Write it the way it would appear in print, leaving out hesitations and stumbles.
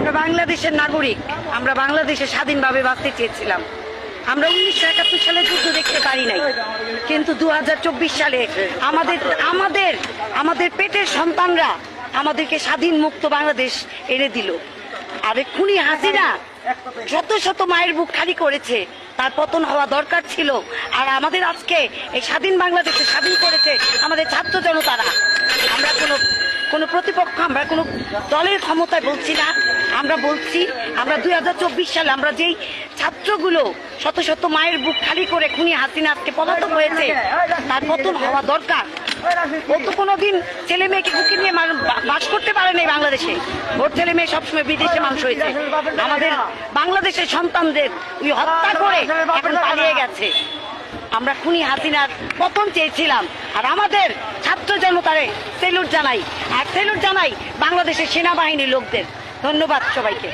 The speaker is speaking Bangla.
আমরা বাংলাদেশের নাগরিক, আমরা বাংলাদেশে স্বাধীনভাবে বাঁচতে চেয়েছিলাম। আমরা 1971 সালে যুদ্ধ দেখতে পারি নাই, কিন্তু 2024 সালে আমাদের আমাদের আমাদের পেটের সন্তানরা আমাদেরকে স্বাধীন মুক্ত বাংলাদেশ এনে দিল। আর খুনি হাসিনা শত শত মায়ের বুক খালি করেছে, তার পতন হওয়া দরকার ছিল। আর আমাদের আজকে এই স্বাধীন বাংলাদেশে স্বাধীন করেছে আমাদের ছাত্র জনতারা। আমরা কোনো প্রতিপক্ষ, আমরা কোনো দলের ক্ষমতায় বলছি না, আমরা বলছি আমরা 2024 সালে আমরা যেই ছাত্রগুলো শত শত মায়ের বুক খালি করে খুনি হাসিনা আজকে পলাতক হয়েছে, তার পতন হওয়া দরকার। ও তো কোনোদিন ছেলে মেয়েকে বুকে নিয়ে বাস করতে পারে নাই বাংলাদেশে, ওর ছেলে মেয়ে সবসময় বিদেশে মানুষ হয়েছে। আমাদের বাংলাদেশের সন্তানদের ওই হত্যা করে এখন পালিয়ে গেছে। আমরা খুনি হাসিনার পতন চেয়েছিলাম, আর আমাদের ছাত্র জনতারে সেলুট জানাই, আর সেলুট জানাই বাংলাদেশের সেনাবাহিনীর লোকদের। ধন্যবাদ সবাইকে।